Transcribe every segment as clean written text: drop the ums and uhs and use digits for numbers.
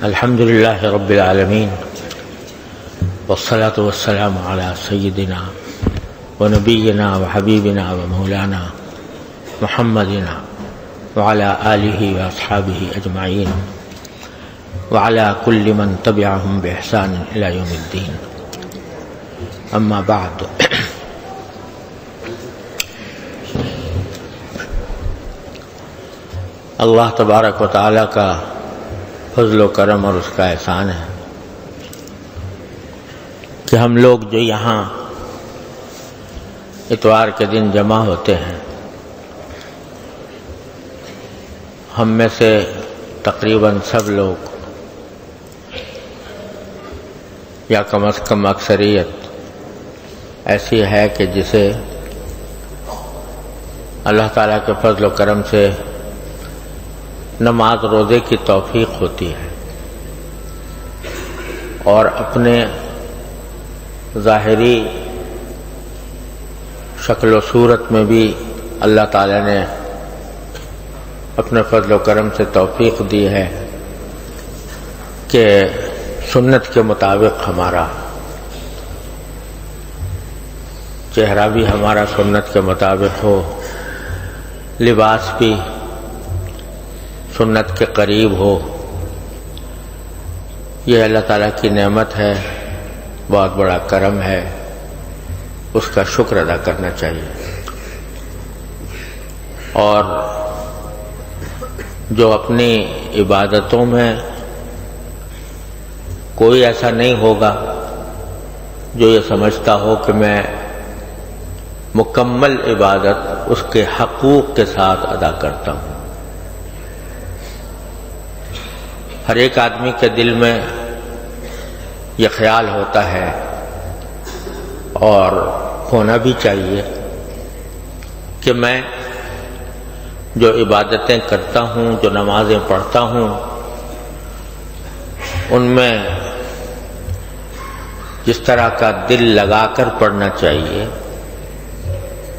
الحمد لله رب العالمين والصلاة والسلام على سيدنا ونبينا وحبيبنا ومولانا محمدنا وعلى آله وأصحابه أجمعين وعلى كل من تبعهم بإحسان إلى يوم الدين. أما بعد، اللہ تبارک و تعالیٰ کا فضل و کرم اور اس کا احسان ہے کہ ہم لوگ جو یہاں اتوار کے دن جمع ہوتے ہیں، ہم میں سے تقریباً سب لوگ یا کم از کم اکثریت ایسی ہے کہ جسے اللہ تعالیٰ کے فضل و کرم سے نماز روزے کی توفیق ہوتی ہے، اور اپنے ظاہری شکل و صورت میں بھی اللہ تعالی نے اپنے فضل و کرم سے توفیق دی ہے کہ سنت کے مطابق ہمارا چہرہ بھی ہمارا سنت کے مطابق ہو، لباس بھی سنت کے قریب ہو. یہ اللہ تعالیٰ کی نعمت ہے، بہت بڑا کرم ہے، اس کا شکر ادا کرنا چاہیے. اور جو اپنی عبادتوں میں کوئی ایسا نہیں ہوگا جو یہ سمجھتا ہو کہ میں مکمل عبادت اس کے حقوق کے ساتھ ادا کرتا ہوں. ہر ایک آدمی کے دل میں یہ خیال ہوتا ہے اور ہونا بھی چاہیے کہ میں جو عبادتیں کرتا ہوں، جو نمازیں پڑھتا ہوں، ان میں جس طرح کا دل لگا کر پڑھنا چاہیے،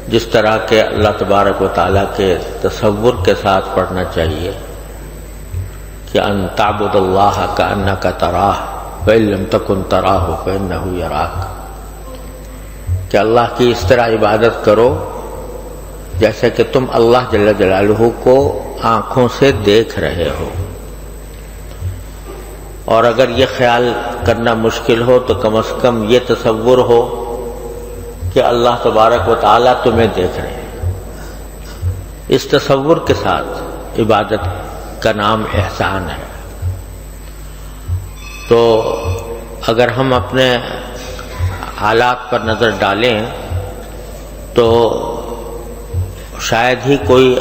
جس طرح کے اللہ تبارک و تعالیٰ کے تصور کے ساتھ پڑھنا چاہیے کہ ان تعبد اللہ کأنک تراہ وإن لم تکن تراہ فإنہ یراک، کہ اللہ کی اس طرح عبادت کرو جیسے کہ تم اللہ جل جلالہ کو آنکھوں سے دیکھ رہے ہو. اور اگر یہ خیال کرنا مشکل ہو تو کم از کم یہ تصور ہو کہ اللہ تبارک و تعالیٰ تمہیں دیکھ رہے ہیں. اس تصور کے ساتھ عبادت کا نام احسان ہے. تو اگر ہم اپنے حالات پر نظر ڈالیں تو شاید ہی کوئی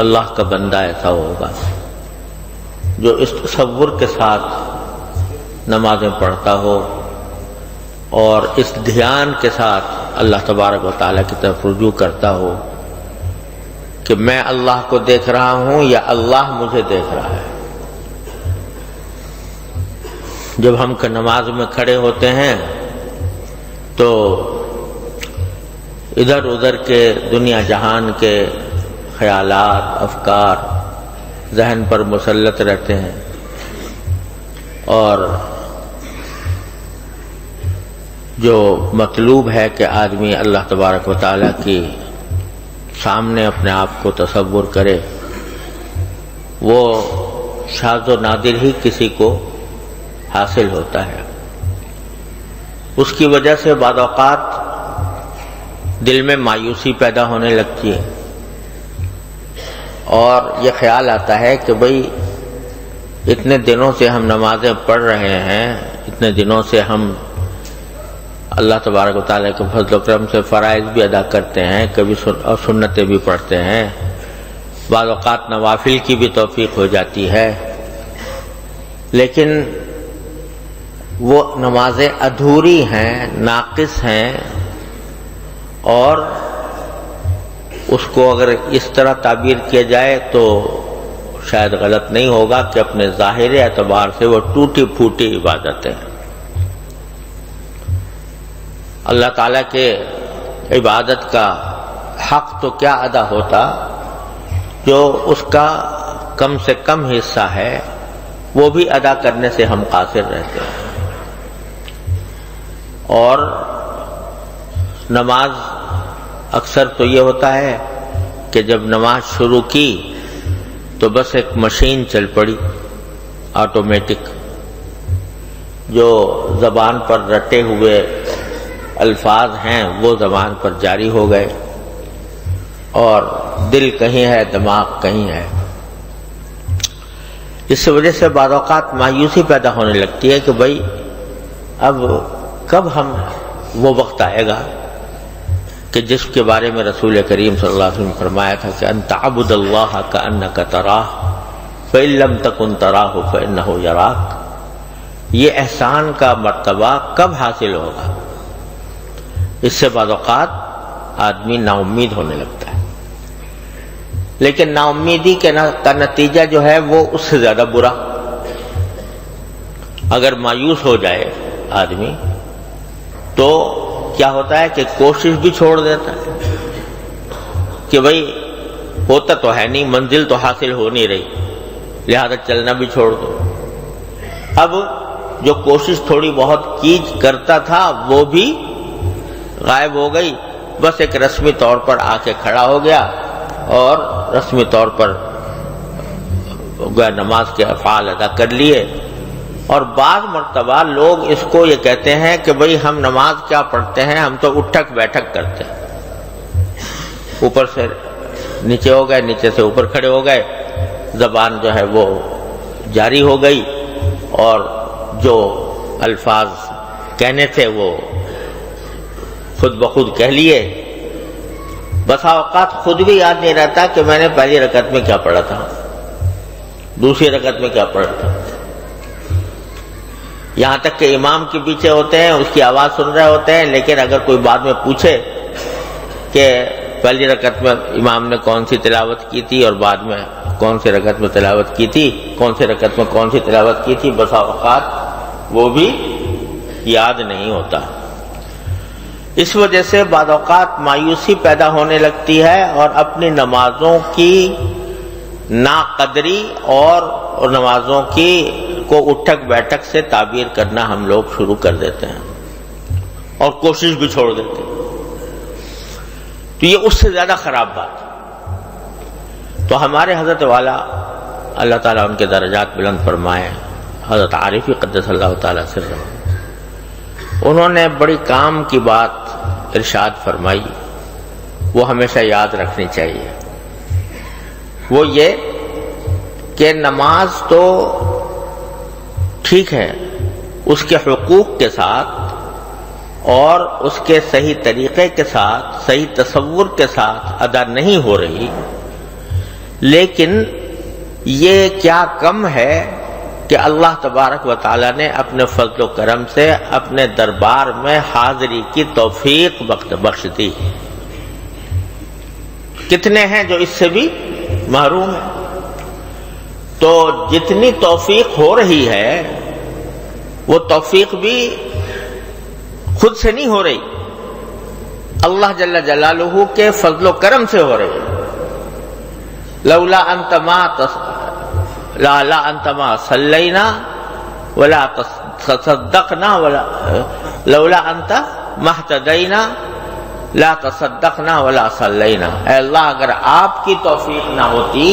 اللہ کا بندہ ایسا ہوگا جو اس تصور کے ساتھ نمازیں پڑھتا ہو اور اس دھیان کے ساتھ اللہ تبارک و تعالیٰ کی طرف رجوع کرتا ہو کہ میں اللہ کو دیکھ رہا ہوں یا اللہ مجھے دیکھ رہا ہے. جب ہم نماز میں کھڑے ہوتے ہیں تو ادھر ادھر کے دنیا جہان کے خیالات، افکار ذہن پر مسلط رہتے ہیں، اور جو مطلوب ہے کہ آدمی اللہ تبارک و تعالیٰ کی سامنے اپنے آپ کو تصور کرے، وہ شاذ و نادر ہی کسی کو حاصل ہوتا ہے. اس کی وجہ سے بعض اوقات دل میں مایوسی پیدا ہونے لگتی ہے اور یہ خیال آتا ہے کہ بھئی اتنے دنوں سے ہم نمازیں پڑھ رہے ہیں، اتنے دنوں سے ہم اللہ تبارک و تعالیٰ کے فضل و کرم سے فرائض بھی ادا کرتے ہیں، کبھی سنتیں بھی پڑھتے ہیں، بعض اوقات نوافل کی بھی توفیق ہو جاتی ہے، لیکن وہ نمازیں ادھوری ہیں، ناقص ہیں. اور اس کو اگر اس طرح تعبیر کیا جائے تو شاید غلط نہیں ہوگا کہ اپنے ظاہر اعتبار سے وہ ٹوٹی پھوٹی عبادت ہے. اللہ تعالیٰ کے عبادت کا حق تو کیا ادا ہوتا جو اس کا کم سے کم حصہ ہے وہ بھی ادا کرنے سے ہم قاصر رہتے ہیں. اور نماز اکثر تو یہ ہوتا ہے کہ جب نماز شروع کی تو بس ایک مشین چل پڑی آٹومیٹک، جو زبان پر رٹے ہوئے الفاظ ہیں وہ زبان پر جاری ہو گئے، اور دل کہیں ہے دماغ کہیں ہے. اس وجہ سے بعض اوقات مایوسی پیدا ہونے لگتی ہے کہ بھائی اب کب ہم وہ وقت آئے گا کہ جس کے بارے میں رسول کریم صلی اللہ علیہ وسلم نے فرمایا تھا کہ ان تعبد اللہ کأنک تراہ فإن لم تکن تراہ فإنہ یراک. یہ احسان کا مرتبہ کب حاصل ہوگا؟ اس سے بعض اوقات آدمی نا امید ہونے لگتا ہے، لیکن نا امیدی کا نتیجہ جو ہے وہ اس سے زیادہ برا. اگر مایوس ہو جائے آدمی تو کیا ہوتا ہے کہ کوشش بھی چھوڑ دیتا ہے کہ بھئی ہوتا تو ہے نہیں، منزل تو حاصل ہو نہیں رہی، لہذا چلنا بھی چھوڑ دو. اب جو کوشش تھوڑی بہت کی کرتا تھا وہ بھی غائب ہو گئی، بس ایک رسمی طور پر آ کے کھڑا ہو گیا اور رسمی طور پر نماز کے افعال ادا کر لیے. اور بعض مرتبہ لوگ اس کو یہ کہتے ہیں کہ بھئی ہم نماز کیا پڑھتے ہیں، ہم تو اٹھک بیٹھک کرتے ہیں، اوپر سے نیچے ہو گئے، نیچے سے اوپر کھڑے ہو گئے، زبان جو ہے وہ جاری ہو گئی اور جو الفاظ کہنے تھے وہ خود بخود کہہ لیے. بسا اوقات خود بھی یاد نہیں رہتا کہ میں نے پہلی رکعت میں کیا پڑھا تھا، دوسری رکعت میں کیا پڑھا تھا. یہاں تک کہ امام کے پیچھے ہوتے ہیں، اس کی آواز سن رہے ہوتے ہیں، لیکن اگر کوئی بعد میں پوچھے کہ پہلی رکعت میں امام نے کون سی تلاوت کی تھی اور بعد میں کون سی رکعت میں تلاوت کی تھی، کون سی رکعت میں کون سی تلاوت کی تھی، بسا اوقات وہ بھی یاد نہیں ہوتا. اس وجہ سے بعض اوقات مایوسی پیدا ہونے لگتی ہے اور اپنی نمازوں کی ناقدری اور نمازوں کی کو اٹھک بیٹھک سے تعبیر کرنا ہم لوگ شروع کر دیتے ہیں اور کوشش بھی چھوڑ دیتے ہیں. تو یہ اس سے زیادہ خراب بات ہے. تو ہمارے حضرت والا اللہ تعالیٰ ان کے درجات بلند فرمائے، حضرت عارفی قدس اللہ تعالیٰ سرہ، انہوں نے بڑی کام کی بات ارشاد فرمائی، وہ ہمیشہ یاد رکھنی چاہیے. وہ یہ کہ نماز تو ٹھیک ہے، اس کے حقوق کے ساتھ اور اس کے صحیح طریقے کے ساتھ، صحیح تصور کے ساتھ ادا نہیں ہو رہی، لیکن یہ کیا کم ہے کہ اللہ تبارک و تعالیٰ نے اپنے فضل و کرم سے اپنے دربار میں حاضری کی توفیق بخش دی. کتنے ہیں جو اس سے بھی محروم ہیں. تو جتنی توفیق ہو رہی ہے وہ توفیق بھی خود سے نہیں ہو رہی، اللہ جل جلالہ کے فضل و کرم سے ہو رہی. لولا انت ما صلینا ولا تصدقنا ولا لولا انت ما اهتدینا لا تصدقنا ولا صلینا. اے اللہ اگر آپ کی توفیق نہ ہوتی،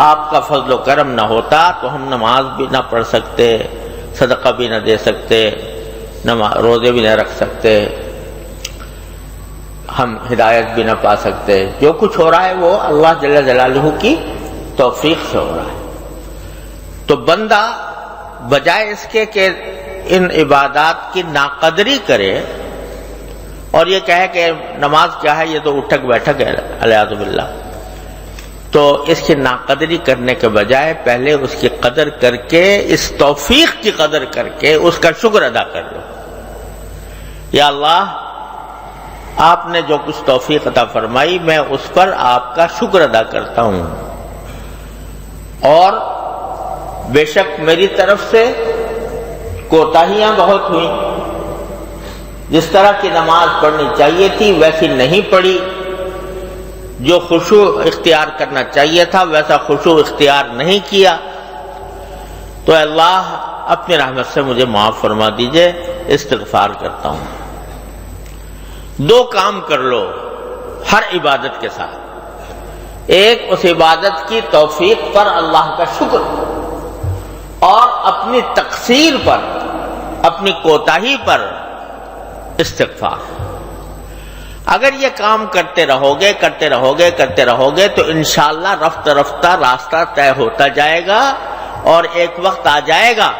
آپ کا فضل و کرم نہ ہوتا تو ہم نماز بھی نہ پڑھ سکتے، صدقہ بھی نہ دے سکتے، روزے بھی نہ رکھ سکتے، ہم ہدایت بھی نہ پا سکتے. جو کچھ ہو رہا ہے وہ اللہ جل جلالہ کی توفیق سے ہو رہا ہے. تو بندہ بجائے اس کے کہ ان عبادات کی ناقدری کرے اور یہ کہے کہ نماز کیا ہے، یہ تو اٹھک بیٹھک ہے والعیاذ باللہ، تو اس کی ناقدری کرنے کے بجائے پہلے اس کی قدر کر کے، اس توفیق کی قدر کر کے اس کا شکر ادا کر لو. یا اللہ، آپ نے جو کچھ توفیق عطا فرمائی میں اس پر آپ کا شکر ادا کرتا ہوں، اور بے شک میری طرف سے کوتاہیاں بہت ہوئیں، جس طرح کی نماز پڑھنی چاہیے تھی ویسی نہیں پڑھی، جو خشوع اختیار کرنا چاہیے تھا ویسا خشوع اختیار نہیں کیا. تو اللہ اپنی رحمت سے مجھے معاف فرما دیجئے، استغفار کرتا ہوں۔ دو کام کر لو ہر عبادت کے ساتھ، ایک اس عبادت کی توفیق پر اللہ کا شکر اور اپنی تقصیر پر، اپنی کوتاہی پر استغفار۔ اگر یہ کام کرتے رہو گے تو انشاءاللہ رفتہ رفتہ راستہ طے ہوتا جائے گا، اور ایک وقت آ جائے گا،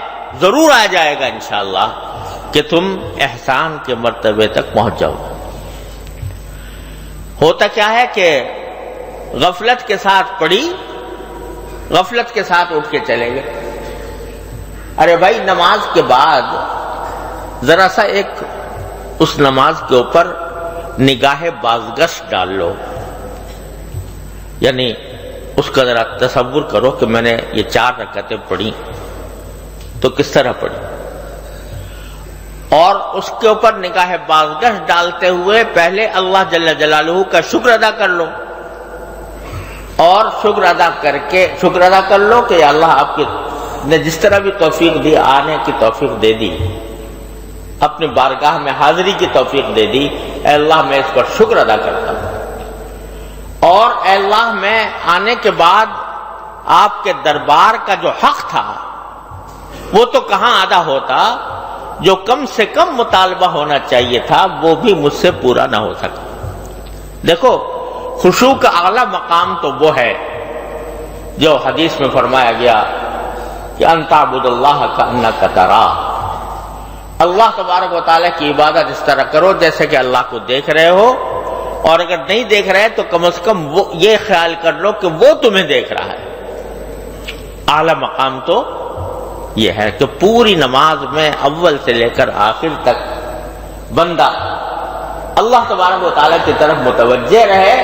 ضرور آ جائے گا انشاءاللہ، کہ تم احسان کے مرتبے تک پہنچ جاؤ۔ ہوتا کیا ہے کہ غفلت کے ساتھ پڑھی، غفلت کے ساتھ اٹھ کے چلے گئے۔ ارے بھائی، نماز کے بعد ذرا سا ایک اس نماز کے اوپر نگاہ بازگشت ڈال لو، یعنی اس کا ذرا تصور کرو کہ میں نے یہ 4 رکعتیں پڑھی تو کس طرح پڑھی، اور اس کے اوپر نگاہ بازگشت ڈالتے ہوئے پہلے اللہ جل جلالہ کا شکر ادا کر لو، اور شکر ادا کر لو کہ یا اللہ، آپ نے جس طرح بھی توفیق دی، آنے کی توفیق دے دی، اپنی بارگاہ میں حاضری کی توفیق دے دی، اے اللہ میں اس پر شکر ادا کرتا ہوں، اور اے اللہ میں آنے کے بعد آپ کے دربار کا جو حق تھا وہ تو کہاں ادا ہوتا، جو کم سے کم مطالبہ ہونا چاہیے تھا وہ بھی مجھ سے پورا نہ ہو سکا۔ دیکھو، خشوع کا اعلیٰ مقام تو وہ ہے جو حدیث میں فرمایا گیا کہ ان تعبد اللہ کأنک تراہ، اللہ تبارک و تعالیٰ کی عبادت اس طرح کرو جیسے کہ اللہ کو دیکھ رہے ہو، اور اگر نہیں دیکھ رہے تو کم از کم وہ یہ خیال کر لو کہ وہ تمہیں دیکھ رہا ہے۔ اعلیٰ مقام تو یہ ہے کہ پوری نماز میں اول سے لے کر آخر تک بندہ اللہ تبارک و تعالیٰ کی طرف متوجہ رہے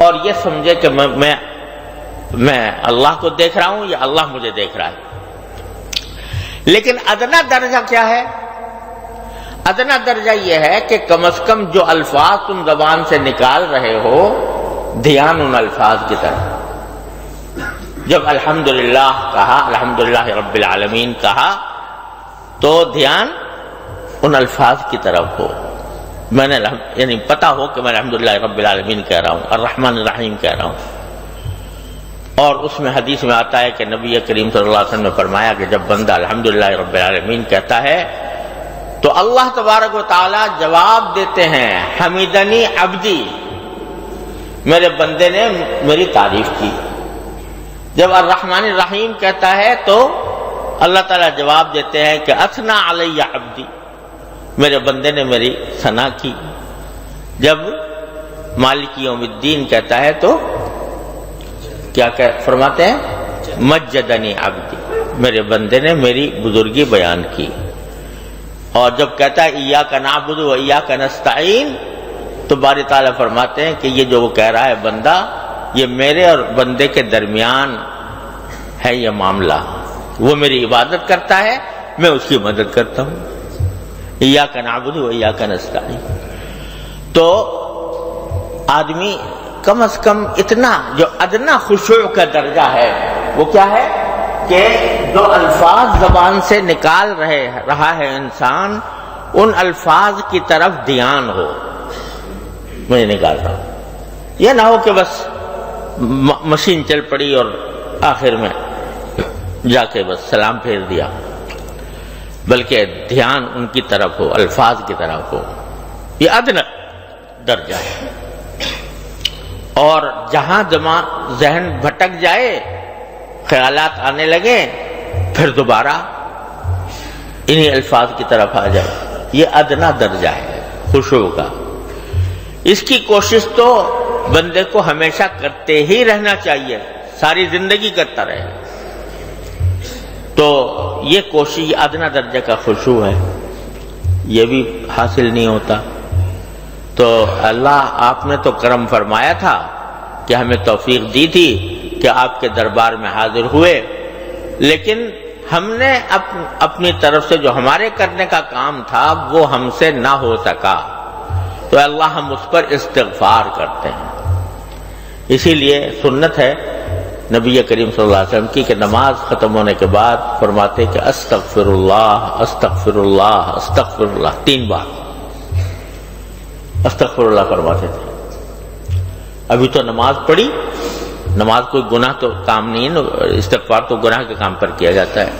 اور یہ سمجھے کہ میں اللہ کو دیکھ رہا ہوں یا اللہ مجھے دیکھ رہا ہے۔ لیکن ادنا درجہ کیا ہے؟ ادنا درجہ یہ ہے کہ کم از کم جو الفاظ تم زبان سے نکال رہے ہو، دھیان ان الفاظ کی طرف۔ جب الحمدللہ کہا، الحمدللہ رب العالمین کہا، تو دھیان ان الفاظ کی طرف ہو۔ میں نے یعنی پتا ہو کہ میں الحمدللہ رب العالمین کہہ رہا ہوں، الرحمن الرحیم کہہ رہا ہوں۔ اور اس میں حدیث میں آتا ہے کہ نبی کریم صلی اللہ علیہ وسلم نے فرمایا کہ جب بندہ الحمدللہ رب العالمین کہتا ہے تو اللہ تبارک و تعالی جواب دیتے ہیں، حمیدنی عبدی، میرے بندے نے میری تعریف کی۔ جب الرحمن الرحیم کہتا ہے تو اللہ تعالیٰ جواب دیتے ہیں کہ اثنا علی عبدی، میرے بندے نے میری ثنا کی۔ جب مالک یوم الدین کہتا ہے تو کیا فرماتے ہیں؟ مجدنی عبدی، میرے بندے نے میری بزرگی بیان کی۔ اور جب کہتا ہے ایاک نعبد و ایاک نستعین، تو باری تعالیٰ فرماتے ہیں کہ یہ جو وہ کہہ رہا ہے بندہ، یہ میرے اور بندے کے درمیان ہے یہ معاملہ، وہ میری عبادت کرتا ہے، میں اس کی مدد کرتا ہوں۔ ایاک نعبد و ایاک نستعین۔ تو آدمی کم از کم اتنا جو ادنا خشوع کا درجہ ہے وہ کیا ہے کہ جو الفاظ زبان سے نکال رہا ہے انسان، ان الفاظ کی طرف دھیان ہو۔ میں نکال رہا ہوں، یہ نہ ہو کہ بس مشین چل پڑی اور آخر میں جا کے بس سلام پھیر دیا، بلکہ دھیان ان کی طرف ہو، الفاظ کی طرف ہو۔ یہ ادنا درجہ ہے۔ اور جہاں ذہن بھٹک جائے، خیالات آنے لگے، پھر دوبارہ انہی الفاظ کی طرف آ جائے، یہ ادنا درجہ ہے خشوع کا۔ اس کی کوشش تو بندے کو ہمیشہ کرتے ہی رہنا چاہیے، ساری زندگی کرتا رہے۔ تو یہ کوشش ادنا درجے کا خشوع ہے، یہ بھی حاصل نہیں ہوتا۔ تو اللہ آپ نے تو کرم فرمایا تھا کہ ہمیں توفیق دی تھی کہ آپ کے دربار میں حاضر ہوئے، لیکن ہم نے اپنی طرف سے جو ہمارے کرنے کا کام تھا وہ ہم سے نہ ہو سکا، تو اللہ ہم اس پر استغفار کرتے ہیں۔ اسی لیے سنت ہے نبی کریم صلی اللہ علیہ وسلم کی کہ نماز ختم ہونے کے بعد فرماتے کہ استغفر اللہ استغفر اللہ استغفر اللہ، 3 بار استغفر اللہ فرماتے تھے۔ ابھی تو نماز پڑھی، نماز کوئی گناہ تو کام نہیں ہے، استغفار تو گناہ کے کام پر کیا جاتا ہے،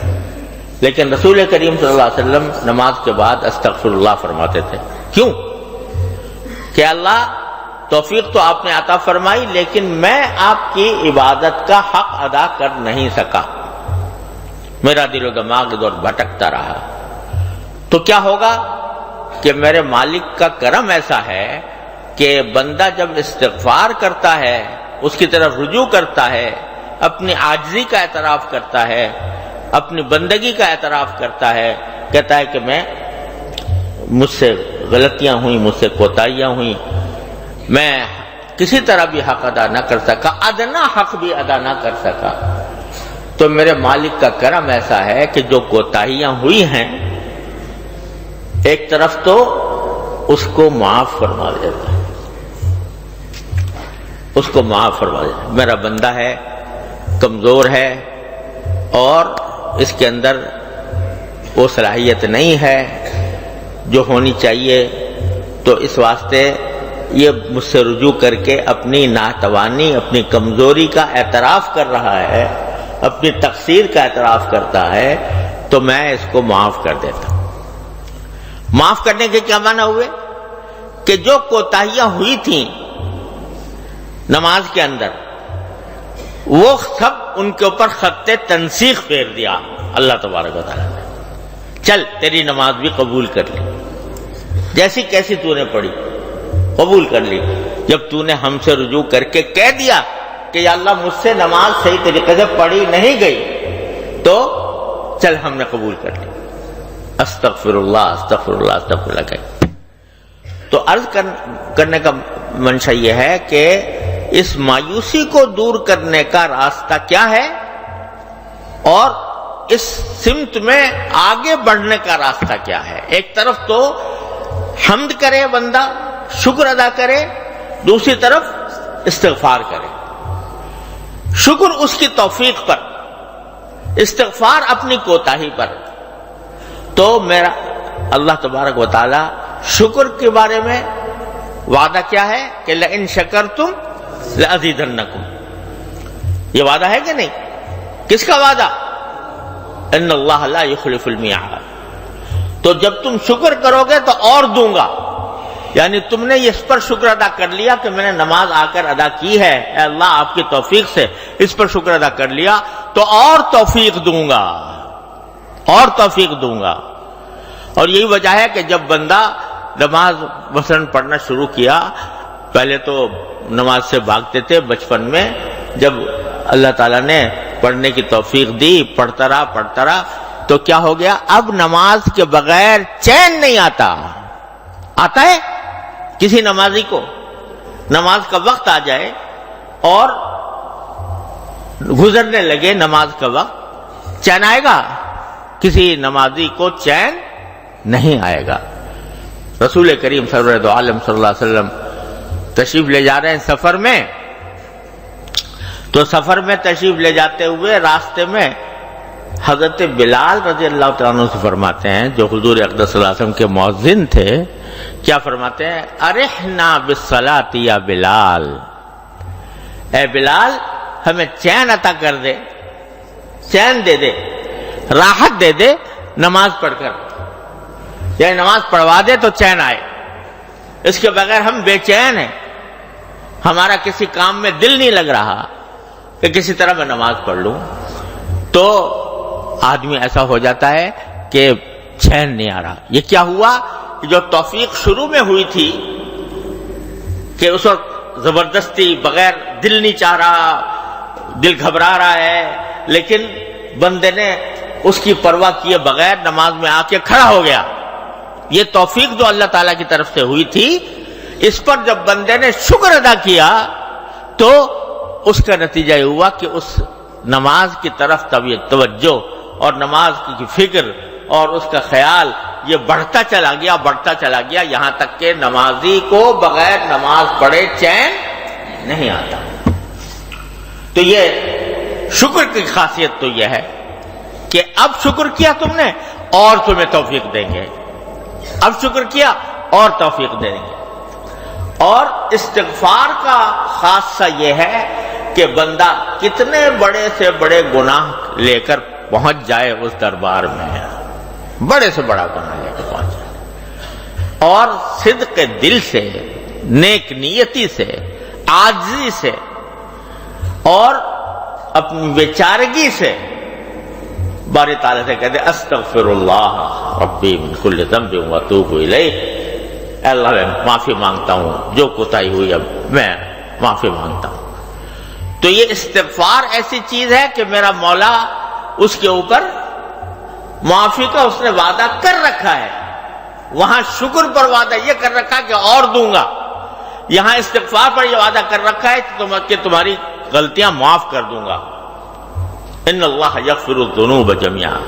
لیکن رسول کریم صلی اللہ علیہ وسلم نماز کے بعد استغفر اللہ فرماتے تھے۔ کیوں؟ کہ اللہ توفیق تو آپ نے عطا فرمائی، لیکن میں آپ کی عبادت کا حق ادا کر نہیں سکا، میرا دل و دماغ ادھر بھٹکتا رہا۔ تو کیا ہوگا کہ میرے مالک کا کرم ایسا ہے کہ بندہ جب استغفار کرتا ہے، اس کی طرف رجوع کرتا ہے، اپنی عاجزی کا اعتراف کرتا ہے، اپنی بندگی کا اعتراف کرتا ہے، کہتا ہے کہ مجھ سے غلطیاں ہوئیں، مجھ سے کوتاہیاں ہوئیں، میں کسی طرح بھی حق ادا نہ کر سکا، ادنا حق بھی ادا نہ کر سکا، تو میرے مالک کا کرم ایسا ہے کہ جو کوتاہیاں ہوئی ہیں ایک طرف تو اس کو معاف فرما دیتا ہے، اس کو معاف فرما دیتا ہے۔ میرا بندہ ہے، کمزور ہے، اور اس کے اندر وہ صلاحیت نہیں ہے جو ہونی چاہیے، تو اس واسطے یہ مجھ سے رجوع کر کے اپنی ناتوانی، اپنی کمزوری کا اعتراف کر رہا ہے، اپنی تقصیر کا اعتراف کرتا ہے، تو میں اس کو معاف کر دیتا ہوں۔ معاف کرنے کے کیا معنی ہوئے؟ کہ جو کوتاہیاں ہوئی تھیں نماز کے اندر، وہ سب ان کے اوپر خط تنسیخ پھیر دیا اللہ تبارک و تعالیٰ نے۔ چل تیری نماز بھی قبول کر لی، جیسی کیسی تو نے پڑھی قبول کر لی۔ جب تو نے ہم سے رجوع کر کے کہہ دیا کہ یا اللہ مجھ سے نماز صحیح طریقے سے پڑھی نہیں گئی، تو چل ہم نے قبول کر لی، استغفر اللہ استغفر اللہ استغفر اللہ کہ۔ تو عرض کرنے کا منشا یہ ہے کہ اس مایوسی کو دور کرنے کا راستہ کیا ہے، اور اس سمت میں آگے بڑھنے کا راستہ کیا ہے۔ ایک طرف تو حمد کرے بندہ، شکر ادا کرے، دوسری طرف استغفار کرے۔ شکر اس کی توفیق پر، استغفار اپنی کوتاہی پر۔ تو میرا اللہ تبارک و تعالی شکر کے بارے میں وعدہ کیا ہے کہ لئن شکرتم لأزیدنکم، یہ وعدہ ہے کہ نہیں؟ کس کا وعدہ؟ ان اللہ لا یخلف المیعاد۔ تو جب تم شکر کرو گے تو اور دوں گا، یعنی تم نے اس پر شکر ادا کر لیا کہ میں نے نماز آ کر ادا کی ہے، اے اللہ آپ کی توفیق سے اس پر شکر ادا کر لیا، تو اور توفیق دوں گا، اور توفیق دوں گا۔ اور یہی وجہ ہے کہ جب بندہ نماز مثلا پڑھنا شروع کیا، پہلے تو نماز سے بھاگتے تھے بچپن میں، جب اللہ تعالیٰ نے پڑھنے کی توفیق دی، پڑھتا رہا، تو کیا ہو گیا؟ اب نماز کے بغیر چین نہیں آتا ہے کسی نمازی کو۔ نماز کا وقت آ جائے اور گزرنے لگے نماز کا وقت، چین آئے گا؟ کسی نمازی کو چین نہیں آئے گا۔ رسول کریم سرور عالم صلی اللہ علیہ وسلم تشریف لے جا رہے ہیں سفر میں، تو سفر میں تشریف لے جاتے ہوئے راستے میں حضرت بلال رضی اللہ تعالیٰ عنہ سے فرماتے ہیں، جو حضور اقدس صلی اللہ علیہ وسلم کے مؤذن تھے، کیا فرماتے ہیں؟ ارحنا بالصلاۃ یا بلال، اے بلال ہمیں چین عطا کر دے، چین دے دے، راحت دے دے نماز پڑھ کر، یعنی نماز پڑھوا دے تو چین آئے، اس کے بغیر ہم بے چین ہیں، ہمارا کسی کام میں دل نہیں لگ رہا کہ کسی طرح میں نماز پڑھ لوں۔ تو آدمی ایسا ہو جاتا ہے کہ چین نہیں آ رہا۔ یہ کیا ہوا کہ جو توفیق شروع میں ہوئی تھی کہ اس وقت زبردستی بغیر دل نہیں چاہ رہا، دل گھبرا رہا ہے، لیکن بندے نے اس کی پرواہ کیے بغیر نماز میں آ کے کھڑا ہو گیا، یہ توفیق جو اللہ تعالیٰ کی طرف سے ہوئی تھی، اس پر جب بندے نے شکر ادا کیا تو اس کا نتیجہ یہ ہوا کہ اس نماز کی طرف توجہ اور نماز کی فکر اور اس کا خیال یہ بڑھتا چلا گیا، یہاں تک کہ نمازی کو بغیر نماز پڑھے چین نہیں آتا۔ تو یہ شکر کی خاصیت تو یہ ہے کہ اب شکر کیا تم نے اور تمہیں توفیق دیں گے، اب شکر کیا اور توفیق دیں گے۔ اور استغفار کا خاصہ یہ ہے کہ بندہ کتنے بڑے سے بڑے گناہ لے کر پہنچ جائے اس دربار میں، بڑے سے بڑا گناہ لے کر پہنچ جائے، اور صدق دل سے، نیک نیتی سے، عاجزی سے اور اپنی بیچارگی سے باری تعالیٰ سے کہتے استغفر اللہ ربی من کل ذنب واتوب الیہ، اے اللہ میں معافی مانگتا ہوں، جو کوتاہی ہوئی اب میں معافی مانگتا ہوں۔ تو یہ استغفار ایسی چیز ہے کہ میرا مولا اس کے اوپر معافی کا اس نے وعدہ کر رکھا ہے، وہاں شکر پر وعدہ یہ کر رکھا ہے کہ اور دوں گا، یہاں استغفار پر یہ وعدہ کر رکھا ہے کہ تمہاری غلطیاں معاف کر دوں گا۔ ان اللہ یغفر الذنوب جميعا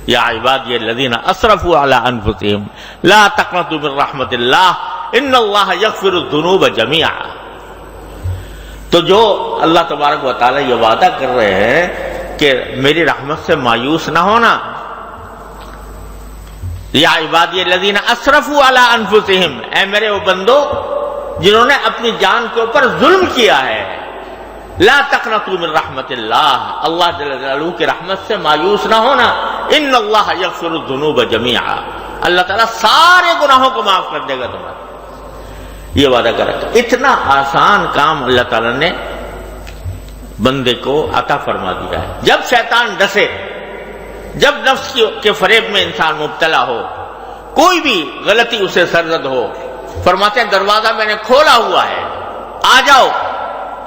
یا عبادی الذین اسرفوا علی انفسهم لا تقنطوا من رحمت اللہ ان اللہ یغفر الذنوب جميعا۔ تو جو اللہ تبارک و تعالی یہ وعدہ کر رہے ہیں کہ میری رحمت سے مایوس نہ ہونا، یا عبادی الذین اسرفوا علی انفسهم، اے میرے وہ بندو جنہوں نے اپنی جان کے اوپر ظلم کیا ہے، لا تقنطوا من رحمت اللہ، اللہ جل جلالہ کی رحمت سے مایوس نہ ہونا، ان اللہ یغفر الذنوب جميعا، اللہ تعالیٰ سارے گناہوں کو معاف کر دے گا تمہارے، یہ وعدہ کر رکھا۔ اتنا آسان کام اللہ تعالیٰ نے بندے کو عطا فرما دیا ہے۔ جب شیطان ڈسے، جب نفس کے فریب میں انسان مبتلا ہو، کوئی بھی غلطی اسے سرزد ہو، فرماتے ہیں دروازہ میں نے کھولا ہوا ہے، آ جاؤ،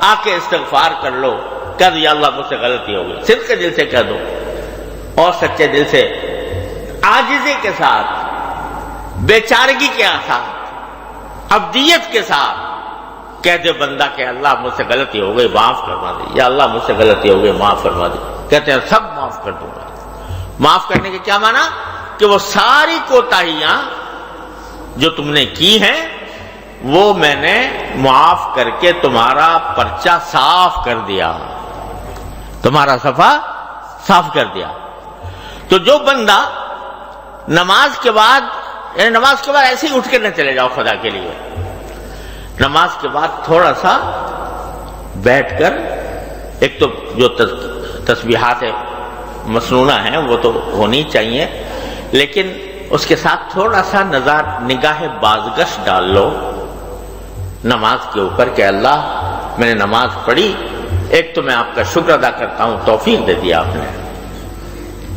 آ کے استغفار کر لو، کہہ دو یا اللہ مجھ سے غلطی ہو گئی، صدق کے دل سے کہہ دو اور سچے دل سے، عاجزی کے ساتھ، بیچارگی کے ساتھ، عبدیت کے ساتھ کہہ دے بندہ کہ اللہ مجھ سے غلطی ہو گئی معاف فرما دے، یا اللہ مجھ سے غلطی ہو گئی معاف فرما دے، کہتے ہیں سب معاف کر دوں گا۔ معاف کرنے کے کیا معنی؟ کہ وہ ساری کوتاہیاں جو تم نے کی ہیں وہ میں نے معاف کر کے تمہارا پرچہ صاف کر دیا، تمہارا صفحہ صاف کر دیا۔ تو جو بندہ نماز کے بعد، یعنی نماز کے بعد ایسے ہی اٹھ کے نہ چلے جاؤ خدا کے لیے، نماز کے بعد تھوڑا سا بیٹھ کر، ایک تو جو تسبیحات مسنونہ ہیں وہ تو ہونی چاہیے، لیکن اس کے ساتھ تھوڑا سا نگاہ بازگش ڈال لو نماز کے اوپر کہ اللہ میں نے نماز پڑھی، ایک تو میں آپ کا شکر ادا کرتا ہوں، توفیق دے دیا آپ نے،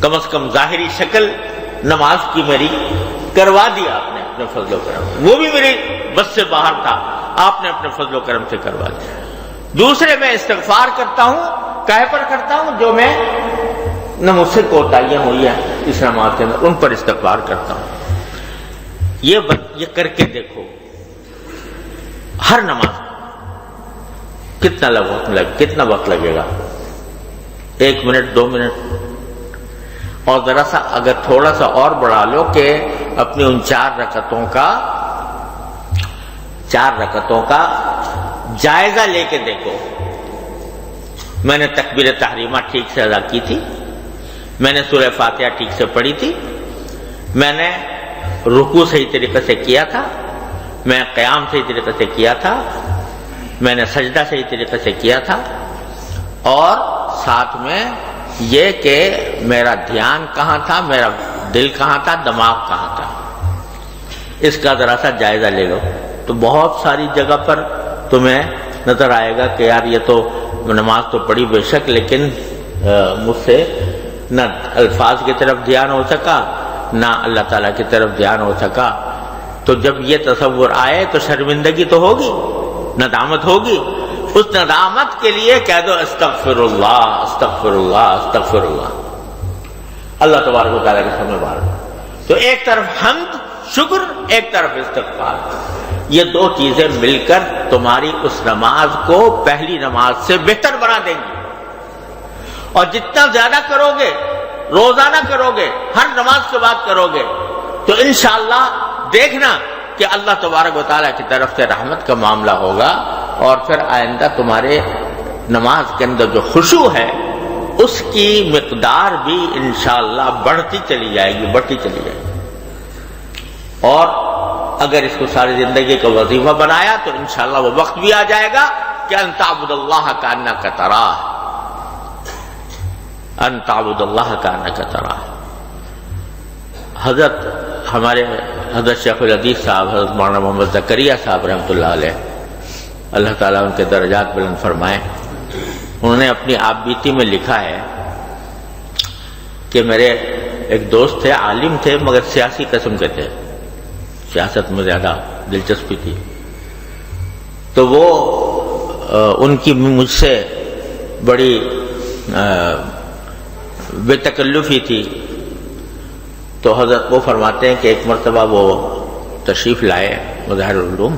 کم از کم ظاہری شکل نماز کی میری کروا دیا آپ نے اپنے فضل و کرم، وہ بھی میری بس سے باہر تھا، آپ نے اپنے فضل و کرم سے کروا دیا۔ دوسرے میں استغفار کرتا ہوں، کہے پر کرتا ہوں جو میں نہ مجھ سے کوتاہیاں ہوئی ہیں اس نماز کے اندر، ان پر استغفار کرتا ہوں۔ یہ کر کے دیکھو ہر نماز کتنا وقت لگے گا، 1 منٹ 2 منٹ، اور ذرا سا اگر تھوڑا سا اور بڑھا لو کہ اپنی ان 4 رکعتوں کا جائزہ لے کے دیکھو، میں نے تکبیر تحریمہ ٹھیک سے ادا کی تھی، میں نے سورہ فاتحہ ٹھیک سے پڑھی تھی، میں نے رکوع صحیح طریقے سے کیا تھا، میں قیام صحیح طریقے سے کیا تھا، میں نے سجدہ صحیح طریقے سے کیا تھا، اور ساتھ میں یہ کہ میرا دھیان کہاں تھا، میرا دل کہاں تھا، دماغ کہاں تھا، اس کا ذرا سا جائزہ لے لو، تو بہت ساری جگہ پر تمہیں نظر آئے گا کہ یار یہ تو نماز تو پڑھی بے شک، لیکن مجھ سے نہ الفاظ کی طرف دھیان ہو سکا، نہ اللہ تعالیٰ کی طرف دھیان ہو سکا۔ تو جب یہ تصور آئے تو شرمندگی تو ہوگی، ندامت ہوگی، اس ندامت کے لیے کہہ دو استغفر اللہ استغفر اللہ استغفر اللہ، اللہ تبارک و تعالیٰ کے سامنے بار۔ تو ایک طرف حمد شکر، ایک طرف استغفار، یہ 2 چیزیں مل کر تمہاری اس نماز کو پہلی نماز سے بہتر بنا دیں گی، اور جتنا زیادہ کرو گے، روزانہ کرو گے، ہر نماز کے بعد کرو گے، تو انشاءاللہ دیکھنا کہ اللہ تبارک و تعالیٰ کی طرف سے رحمت کا معاملہ ہوگا، اور پھر آئندہ تمہارے نماز کے اندر جو خشوع ہے اس کی مقدار بھی انشاءاللہ بڑھتی چلی جائے گی، بڑھتی چلی جائے گی. اور اگر اس کو ساری زندگی کا وظیفہ بنایا تو انشاءاللہ وہ وقت بھی آ جائے گا کہ ان تعبد اللہ کانک تراہ، ان تعبد اللہ کانک تراہ. حضرت ہمارے حضرت شیخ الحدیث صاحب حضرت مولانا محمد زکریا صاحب رحمۃ اللہ علیہ، اللہ تعالیٰ ان کے درجات بلند فرمائے، انہوں نے اپنی آپ بیتی میں لکھا ہے کہ میرے ایک دوست تھے، عالم تھے مگر سیاسی قسم کے تھے، سیاست میں زیادہ دلچسپی تھی. تو وہ ان کی مجھ سے بڑی بے تکلفی تھی. تو حضرت وہ فرماتے ہیں کہ ایک مرتبہ وہ تشریف لائے مظاہر العلوم،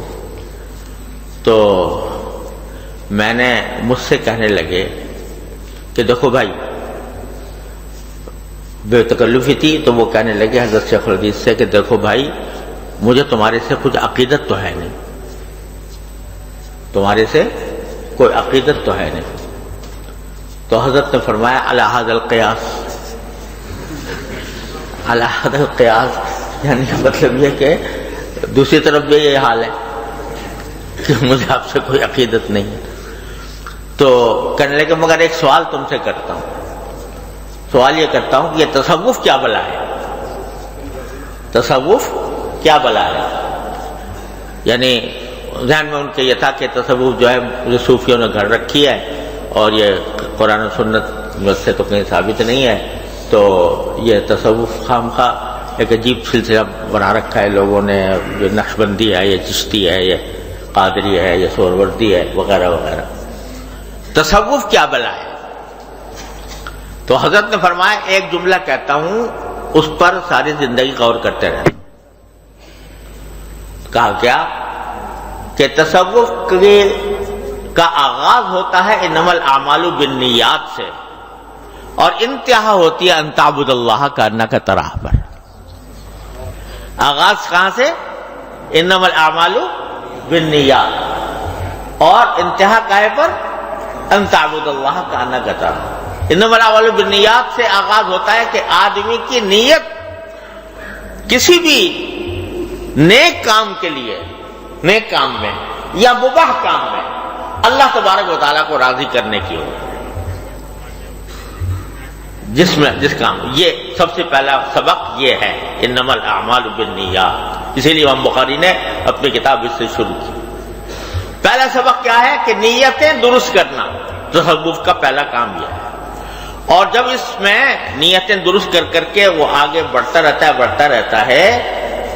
تو میں نے مجھ سے کہنے لگے کہ دیکھو بھائی، بے تکلفی تھی تو وہ کہنے لگے حضرت شیخ الحدیث سے کہ دیکھو بھائی، مجھے تمہارے سے کچھ عقیدت تو ہے نہیں، تمہارے سے کوئی عقیدت تو ہے نہیں. تو حضرت نے فرمایا علی ھذا القیاس، علی ھذا القیاس، یعنی مطلب یہ کہ دوسری طرف بھی یہ حال ہے کہ مجھے آپ سے کوئی عقیدت نہیں ہے. تو کہنے لگے مگر ایک سوال تم سے کرتا ہوں، سوال یہ کرتا ہوں کہ یہ تصوف کیا بلا ہے؟ تصوف کیا بلا ہے؟ یعنی ذہن میں ان کے یہ تھا کہ تصوف جو ہے یہ صوفیوں نے گھر رکھی ہے اور یہ قرآن و سنت سے تو کہیں ثابت نہیں ہے، تو یہ تصوف خامخواہ ایک عجیب سلسلہ بنا رکھا ہے لوگوں نے، یہ نقشبندی ہے، یہ چشتی ہے، یہ قادری ہے، یہ سہروردی ہے، وغیرہ وغیرہ. تصوف کیا بلا ہے؟ تو حضرت نے فرمایا ایک جملہ کہتا ہوں، اس پر ساری زندگی غور کرتے رہے. کہا کیا کہ تصوف کا آغاز ہوتا ہے انما الاعمال بالنیات سے، اور انتہا ہوتی ہے ان تعبد اللہ کانک تراہ پر. آغاز کہاں سے؟ انما الاعمال بالنیات، اور انتہا کہے پر ان تعبد اللہ کانک تراہ. انما الاعمال بالنیات سے آغاز ہوتا ہے کہ آدمی کی نیت کسی بھی نیک کام کے لیے، نیک کام میں یا مباح کام میں اللہ تبارک و تعالیٰ کو راضی کرنے کی ہو، جس کام، یہ سب سے پہلا سبق یہ ہے انما الاعمال بالنیات. اسی لیے امام بخاری نے اپنی کتاب اس سے شروع کی. پہلا سبق کیا ہے کہ نیتیں درست کرنا، تصوف کا پہلا کام یہ ہے. اور جب اس میں نیتیں درست کر کے وہ آگے بڑھتا رہتا ہے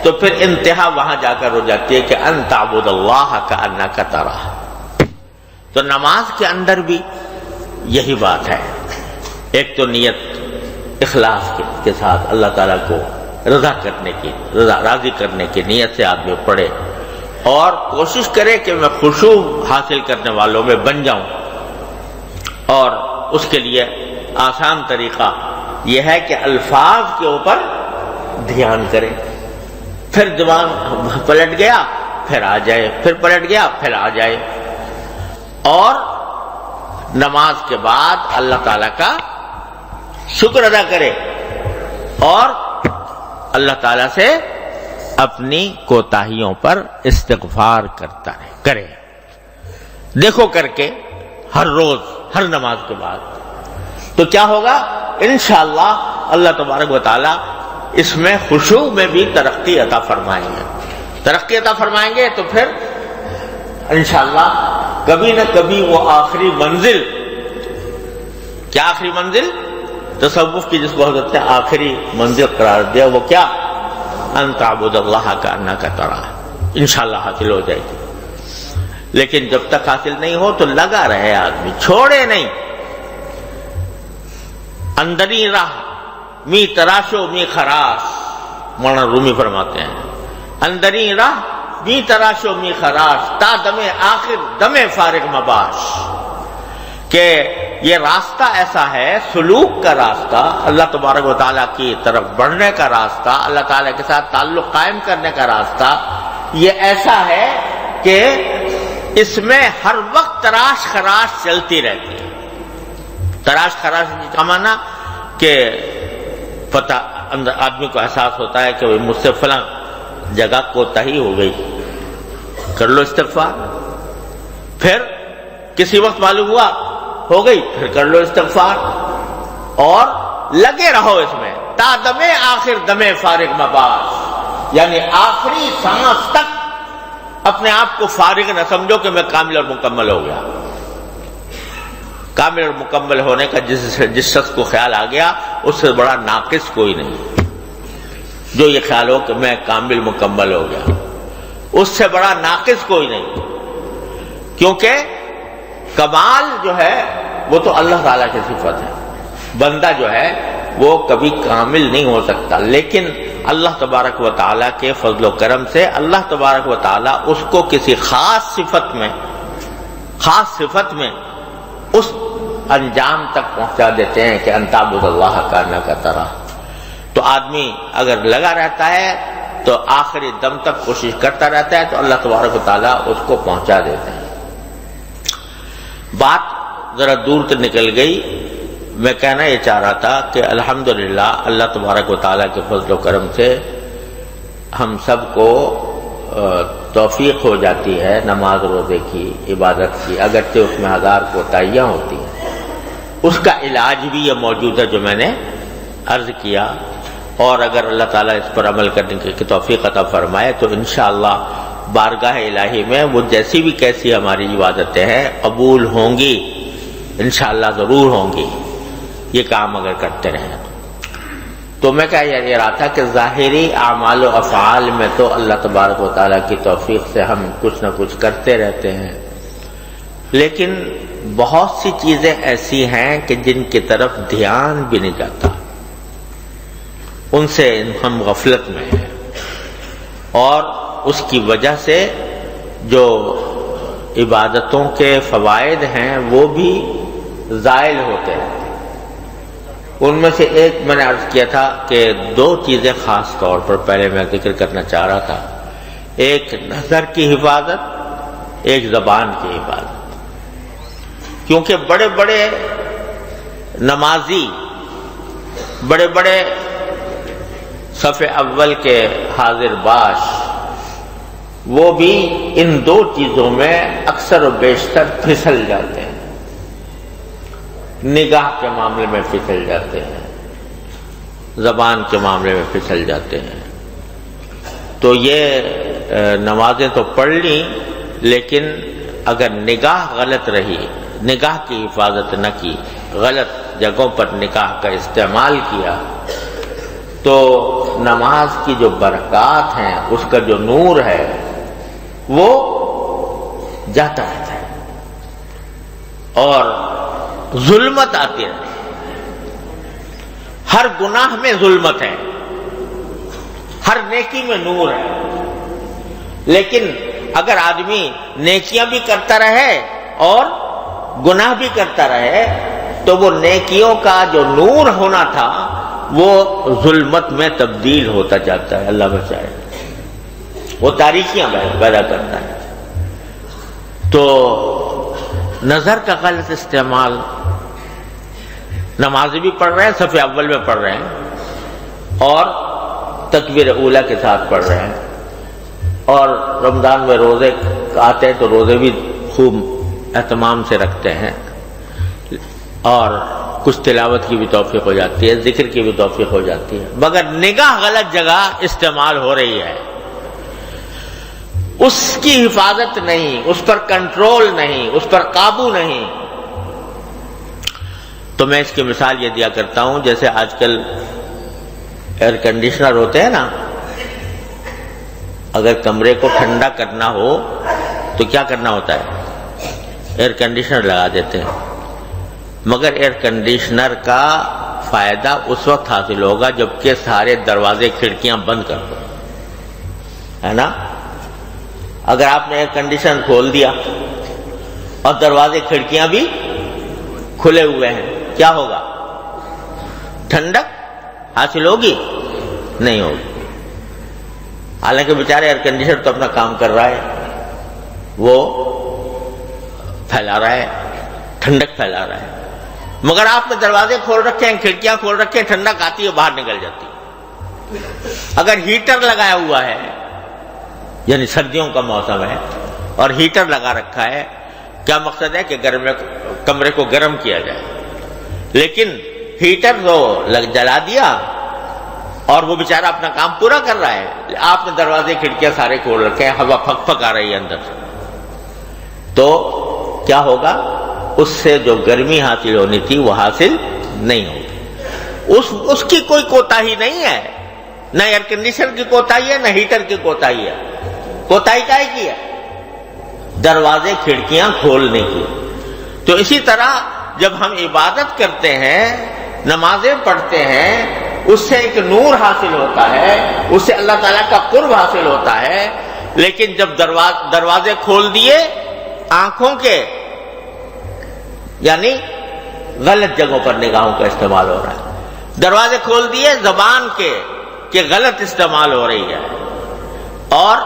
تو پھر انتہا وہاں جا کر ہو جاتی ہے کہ ان تعبد اللہ کانک تراہ. تو نماز کے اندر بھی یہی بات ہے. ایک تو نیت اخلاص کے ساتھ اللہ تعالیٰ کو راضی کرنے کی نیت سے آدمی پڑھے، اور کوشش کرے کہ میں خشوع حاصل کرنے والوں میں بن جاؤں. اور اس کے لیے آسان طریقہ یہ ہے کہ الفاظ کے اوپر دھیان کرے. پھر زبان پلٹ گیا پھر آ جائے، پھر پلٹ گیا پھر آ جائے. اور نماز کے بعد اللہ تعالیٰ کا شکر ادا کرے اور اللہ تعالیٰ سے اپنی کوتاہیوں پر استغفار کرے. دیکھو کر کے ہر روز، ہر نماز کے بعد، تو کیا ہوگا؟ انشاءاللہ اللہ تبارک و تعالیٰ اس میں خشوع میں بھی ترقی عطا فرمائیں گے. ترقی عطا فرمائیں گے تو پھر انشاءاللہ کبھی نہ کبھی وہ آخری منزل، کیا آخری منزل؟ تصوف کی جس کو حضرت نے آخری منزل قرار دیا، وہ کیا؟ ان تعبد اللہ کانک تراہ، انشاءاللہ حاصل ہو جائے گی. لیکن جب تک حاصل نہیں ہو تو لگا رہے آدمی، چھوڑے نہیں. اندری راہ می تراشو می خراش، مولانا رومی فرماتے ہیں اندری راہ می تراشو می خراش تا دم آخر دم فارغ مباش. کہ یہ راستہ ایسا ہے، سلوک کا راستہ، اللہ تبارک و تعالیٰ کی طرف بڑھنے کا راستہ، اللہ تعالیٰ کے ساتھ تعلق قائم کرنے کا راستہ، یہ ایسا ہے کہ اس میں ہر وقت تراش خراش چلتی رہتی ہے. تراش خراش کا معنی کہ پتہ اندر آدمی کو احساس ہوتا ہے کہ مجھ سے فلاں جگہ کوتاہی ہو گئی، کر لو استغفار. پھر کسی وقت معلوم ہوا ہو گئی، پھر کر لو استغفار، اور لگے رہو اس میں تا دم آخر دم فارغ مباش، یعنی آخری سانس تک اپنے آپ کو فارغ نہ سمجھو کہ میں کامل اور مکمل ہو گیا. کامل اور مکمل ہونے کا جس شخص کو خیال آ گیا اس سے بڑا ناقص کوئی نہیں. جو یہ خیال ہو کہ میں کامل مکمل ہو گیا، اس سے بڑا ناقص کوئی نہیں. کیونکہ کمال جو ہے وہ تو اللہ تعالیٰ کی صفت ہے. بندہ جو ہے وہ کبھی کامل نہیں ہو سکتا، لیکن اللہ تبارک و تعالیٰ کے فضل و کرم سے اللہ تبارک و تعالیٰ اس کو کسی خاص صفت میں اس انجام تک پہنچا دیتے ہیں کہ ان تعبد اللہ کانک تراہ. تو آدمی اگر لگا رہتا ہے تو آخری دم تک کوشش کرتا رہتا ہے تو اللہ تبارک و تعالیٰ اس کو پہنچا دیتے ہیں. بات ذرا دور تک نکل گئی. میں کہنا یہ چاہ رہا تھا کہ الحمدللہ اللہ تبارک و تعالیٰ کے فضل و کرم سے ہم سب کو توفیق ہو جاتی ہے نماز روزے کی، عبادت کی، اگرچہ اس میں ہزار کوتاہیاں ہوتی ہیں. اس کا علاج بھی یہ موجود ہے جو میں نے عرض کیا، اور اگر اللہ تعالیٰ اس پر عمل کرنے کی توفیق عطا فرمائے تو انشاءاللہ بارگاہ الہی میں وہ جیسی بھی کیسی ہماری عبادتیں ہیں قبول ہوں گی، انشاءاللہ ضرور ہوں گی، یہ کام اگر کرتے رہیں. تو میں کہہ یہ رہا تھا کہ ظاہری اعمال و افعال میں تو اللہ تبارک و تعالیٰ کی توفیق سے ہم کچھ نہ کچھ کرتے رہتے ہیں، لیکن بہت سی چیزیں ایسی ہیں کہ جن کی طرف دھیان بھی نہیں جاتا، ان سے ہم غفلت میں ہیں، اور اس کی وجہ سے جو عبادتوں کے فوائد ہیں وہ بھی زائل ہوتے ہیں. ان میں سے ایک میں نے عرض کیا تھا کہ دو چیزیں خاص طور پر پہلے میں ذکر کرنا چاہ رہا تھا. ایک نظر کی حفاظت، ایک زبان کی حفاظت. کیونکہ بڑے بڑے نمازی، بڑے بڑے صف اول کے حاضر باش، وہ بھی ان دو چیزوں میں اکثر و بیشتر پھسل جاتے ہیں. نگاہ کے معاملے میں پھسل جاتے ہیں، زبان کے معاملے میں پھسل جاتے ہیں. تو یہ نمازیں تو پڑھ لی، لیکن اگر نگاہ غلط رہی، نگاہ کی حفاظت نہ کی، غلط جگہوں پر نگاہ کا استعمال کیا، تو نماز کی جو برکات ہیں، اس کا جو نور ہے وہ جاتا رہتا ہے اور ظلمت آتی رہتی ہے. ہر گناہ میں ظلمت ہے، ہر نیکی میں نور ہے. لیکن اگر آدمی نیکیاں بھی کرتا رہے اور گناہ بھی کرتا رہے تو وہ نیکیوں کا جو نور ہونا تھا وہ ظلمت میں تبدیل ہوتا جاتا ہے. اللہ بچائے، وہ تاریکیاں پیدا کرتا ہے. تو نظر کا غلط استعمال، نماز بھی پڑھ رہے ہیں، صف اول میں پڑھ رہے ہیں اور تکبیر اولیٰ کے ساتھ پڑھ رہے ہیں، اور رمضان میں روزے آتے ہیں تو روزے بھی خوب اہتمام سے رکھتے ہیں، اور کچھ تلاوت کی بھی توفیق ہو جاتی ہے، ذکر کی بھی توفیق ہو جاتی ہے، مگر نگاہ غلط جگہ استعمال ہو رہی ہے، اس کی حفاظت نہیں، اس پر کنٹرول نہیں، اس پر قابو نہیں. تو میں اس کی مثال یہ دیا کرتا ہوں، جیسے آج کل ایئر کنڈیشنر ہوتے ہیں نا، اگر کمرے کو ٹھنڈا کرنا ہو تو کیا کرنا ہوتا ہے؟ ایئر کنڈیشنر لگا دیتے ہیں. مگر ایئر کنڈیشنر کا فائدہ اس وقت حاصل ہوگا جبکہ سارے دروازے کھڑکیاں بند کر دو، ہے نا. اگر آپ نے ایئر کنڈیشنر کھول دیا اور دروازے کھڑکیاں بھی کھلے ہوئے ہیں، کیا ہوگا؟ ٹھنڈک حاصل ہوگی؟ نہیں ہوگی. حالانکہ بیچارے ایئر کنڈیشنر تو اپنا کام کر رہا ہے، وہ پھیلا رہا ہے، ٹھنڈک پھیلا رہا ہے، مگر آپ نے دروازے کھول رکھے ہیں، کھڑکیاں کھول رکھے ہیں، ٹھنڈک آتی ہے باہر نکل جاتی ہے۔ اگر ہیٹر لگایا ہوا ہے، یعنی سردیوں کا موسم ہے اور ہیٹر لگا رکھا ہے، کیا مقصد ہے کہ کمرے کو گرم کیا جائے، لیکن ہیٹر تو جلا دیا اور وہ بیچارہ اپنا کام پورا کر رہا ہے، آپ نے دروازے کھڑکیاں سارے کھول رکھے ہیں، ہوا پھک پھک آ رہی ہے اندر سے، تو کیا ہوگا؟ اس سے جو گرمی حاصل ہونی تھی وہ حاصل نہیں ہوگی۔ اس کی کوئی کوتاہی نہیں ہے، نہ ایئر کنڈیشن کی کوتاہی ہے، نہ ہیٹر کی کوتاہی ہے۔ کوتاہی کائے کی ہے؟ دروازے کھڑکیاں کھولنے کی۔ تو اسی طرح جب ہم عبادت کرتے ہیں، نمازیں پڑھتے ہیں، اس سے ایک نور حاصل ہوتا ہے، اس سے اللہ تعالیٰ کا قرب حاصل ہوتا ہے، لیکن جب دروازے کھول دیے آنکھوں کے، یعنی غلط جگہوں پر نگاہوں کا استعمال ہو رہا ہے، دروازے کھول دیے زبان کے کہ غلط استعمال ہو رہی ہے، اور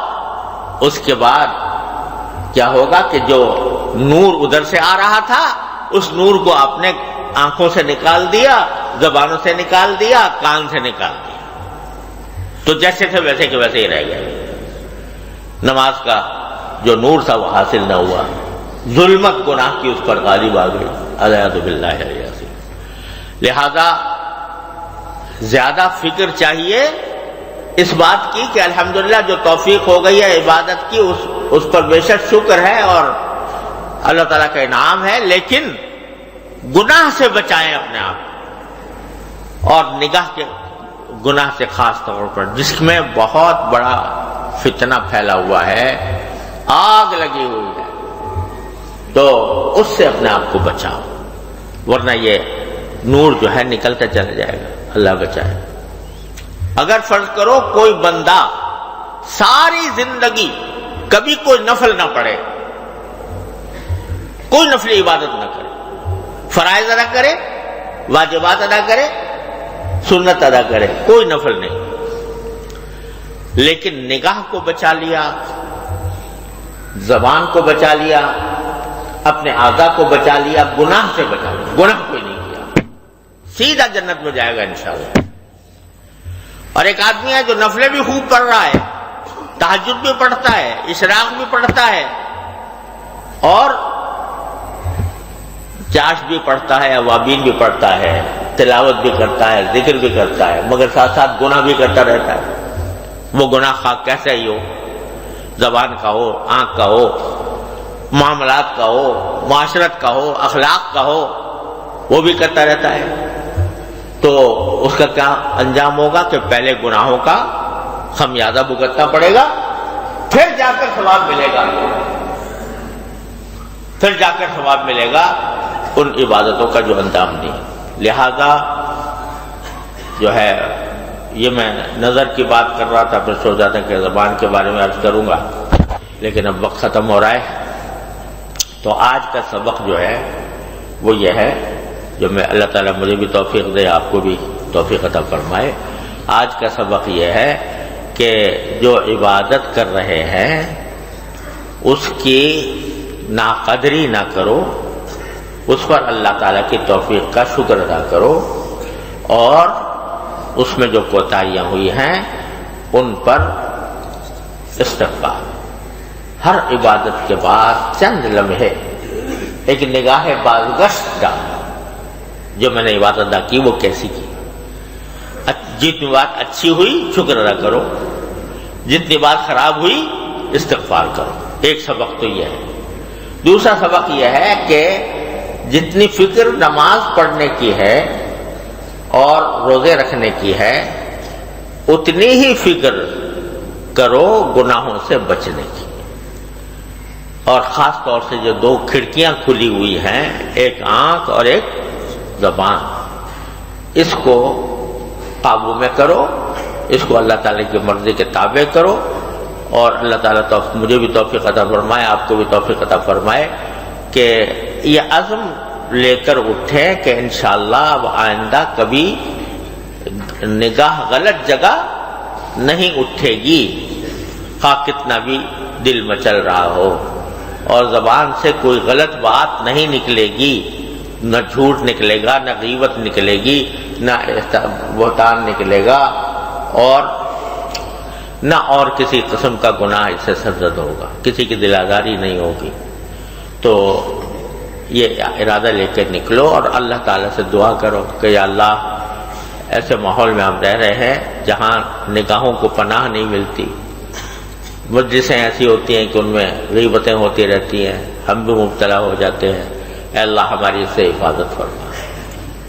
اس کے بعد کیا ہوگا کہ جو نور ادھر سے آ رہا تھا اس نور کو آپ نے آنکھوں سے نکال دیا، زبانوں سے نکال دیا، کان سے نکال دیا، تو جیسے تھے ویسے کے ویسے ہی رہ گئے۔ نماز کا جو نور تھا وہ حاصل نہ ہوا، ظلمت گناہ کی اس پر غالب آ گئی، اعوذ باللہ العظیم۔ لہذا زیادہ فکر چاہیے اس بات کی کہ الحمدللہ جو توفیق ہو گئی ہے عبادت کی اس پر بے شک شکر ہے اور اللہ تعالیٰ کا انعام ہے، لیکن گناہ سے بچائیں اپنے آپ، اور نگاہ کے گناہ سے خاص طور پر، جس میں بہت بڑا فتنہ پھیلا ہوا ہے، آگ لگی ہوئی ہے، تو اس سے اپنے آپ کو بچاؤ، ورنہ یہ نور جو ہے نکلتا چلا جائے گا، اللہ بچائے۔ اگر فرض کرو کوئی بندہ ساری زندگی کبھی کوئی نفل نہ پڑھے، کوئی نفلی عبادت نہ کرے، فرائض ادا کرے، واجبات ادا کرے، سنت ادا کرے، کوئی نفل نہیں، لیکن نگاہ کو بچا لیا، زبان کو بچا لیا، اپنے اعضاء کو بچا لیا، گناہ سے بچا لیا، گناہ کوئی نہیں کیا، سیدھا جنت میں جائے گا انشاءاللہ۔ اور ایک آدمی ہے جو نفلیں بھی خوب پڑھ رہا ہے، تہجد بھی پڑھتا ہے، اشراق بھی پڑھتا ہے، اور چاش بھی پڑھتا ہے، اوابین بھی پڑھتا ہے، تلاوت بھی کرتا ہے، ذکر بھی کرتا ہے، مگر ساتھ ساتھ گناہ بھی کرتا رہتا ہے۔ وہ گناہ خواہ کیسا ہی ہو، زبان کا ہو، آنکھ کا ہو، معاملات کا ہو، معاشرت کا ہو، اخلاق کا ہو، وہ بھی کرتا رہتا ہے، تو اس کا کیا انجام ہوگا کہ پہلے گناہوں کا خمیازہ بھگتنا پڑے گا، پھر جا کر ثواب ملے گا، پھر جا کر ثواب ملے گا ان عبادتوں کا جو انجام دی۔ لہذا جو ہے یہ میں نظر کی بات کر رہا تھا، پھر سوچا تھا کہ زبان کے بارے میں عرض کروں گا، لیکن اب وقت ختم ہو رہا ہے، تو آج کا سبق جو ہے وہ یہ ہے، جو میں اللہ تعالیٰ مجھے بھی توفیق دے، آپ کو بھی توفیق عطا فرمائے۔ آج کا سبق یہ ہے کہ جو عبادت کر رہے ہیں اس کی ناقدری نہ کرو، اس پر اللہ تعالیٰ کی توفیق کا شکر ادا کرو، اور اس میں جو کوتاہیاں ہوئی ہیں ان پر استغفار۔ ہر عبادت کے بعد چند لمحے ایک نگاہ بازگشت ڈالو، جو میں نے عبادت ادا کی وہ کیسی کی، جتنی بات اچھی ہوئی شکر ادا کرو، جتنی بات خراب ہوئی استغفار کرو۔ ایک سبق تو یہ ہے۔ دوسرا سبق یہ ہے کہ جتنی فکر نماز پڑھنے کی ہے اور روزے رکھنے کی ہے، اتنی ہی فکر کرو گناہوں سے بچنے کی، اور خاص طور سے جو دو کھڑکیاں کھلی ہوئی ہیں، ایک آنکھ اور ایک زبان، اس کو قابو میں کرو، اس کو اللہ تعالیٰ کی مرضی کے تابع کرو، اور اللہ تعالیٰ مجھے بھی توفیق عطا فرمائے، آپ کو بھی توفیق عطا فرمائے کہ یہ عزم لے کر اٹھیں کہ انشاءاللہ اب آئندہ کبھی نگاہ غلط جگہ نہیں اٹھے گی، خواہ کتنا بھی دل مچل رہا ہو، اور زبان سے کوئی غلط بات نہیں نکلے گی، نہ جھوٹ نکلے گا، نہ غیبت نکلے گی، نہ بہتان نکلے گا، اور نہ اور کسی قسم کا گناہ اس سے سرزد ہوگا، کسی کی دل آزاری نہیں ہوگی۔ تو یہ ارادہ لے کے نکلو اور اللہ تعالیٰ سے دعا کرو کہ یا اللہ ایسے ماحول میں ہم رہ رہے ہیں جہاں نگاہوں کو پناہ نہیں ملتی، مجلسیں ایسی ہوتی ہیں کہ ان میں غیبتیں ہوتی رہتی ہیں، ہم بھی مبتلا ہو جاتے ہیں، اے اللہ ہماری اس سے حفاظت فرما۔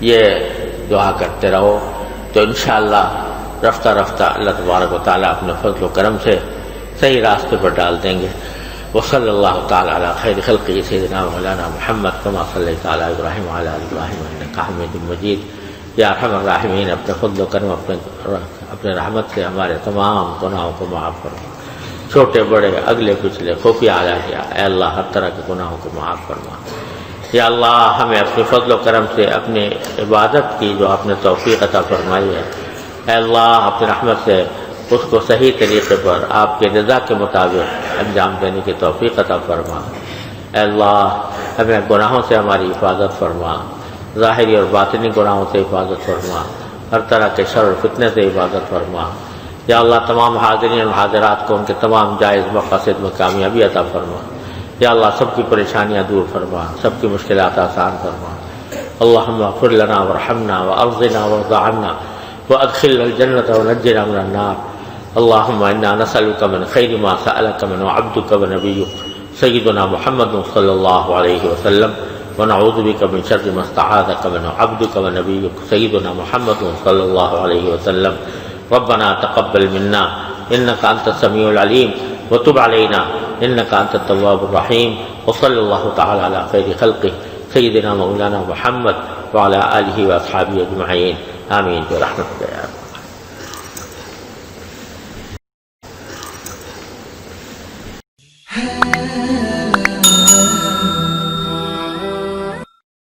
یہ دعا کرتے رہو تو انشاءاللہ رفتہ رفتہ اللہ تبارک و تعالیٰ اپنے فضل و کرم سے صحیح راستے پر ڈال دیں گے۔ وصلی اللہ تعالیٰ علی خیر خلقہ سیدنا مولانا محمد کما صلیت علی ابراہیم وعلی آل ابراہیم انک حمید مجید۔ یا ارحم الراحمین اپنے فضل و کرم اپنے رحمت سے ہمارے تمام گناہوں کو معاف فرما، چھوٹے بڑے اگلے پچھلے خفیہ علانیہ، اے اللہ ہر طرح کے گناہوں کو معاف فرما۔ یا اللہ ہمیں اپنے فضل و کرم سے اپنی عبادت کی جو آپ نے توفیق عطا فرمائی ہے، اے اللہ اپنی رحمت سے اس کو صحیح طریقے پر آپ کے رضا کے مطابق انجام دینے کی توفیق عطا فرما۔ اے اللہ ہمیں گناہوں سے ہماری حفاظت فرما، ظاہری اور باطنی گناہوں سے حفاظت فرما، ہر طرح کے شر و فتنے سے حفاظت فرما۔ یا اللہ تمام حاضرین اور حاضرات کو ان کے تمام جائز مقاصد میں کامیابی عطا فرما۔ یا اللہ سب کی پریشانیاں دور فرما، سب کی مشکلات آسان فرما۔ اللہم اغفر لنا وارحمنا وارضنا وارض عنا وادخلنا الجنة ونجنا من النار۔ اللہم انا نسألک من خیر ما سألک من عبدک ونبیک سیدنا محمد صلی اللہ علیہ وسلم، ونعوذ بک من شر ما استعاذک من عبدک ونبیک سیدنا محمد صلی اللہ علیہ وسلم۔ ربنا تقبل منا انك انت السميع العليم وتب علينا انك انت التواب الرحيم، وصلى الله تعالى على خير خلقه سيدنا مولانا محمد وعلى اله واصحابه اجمعين آمين برحمتك يا رب۔ ہے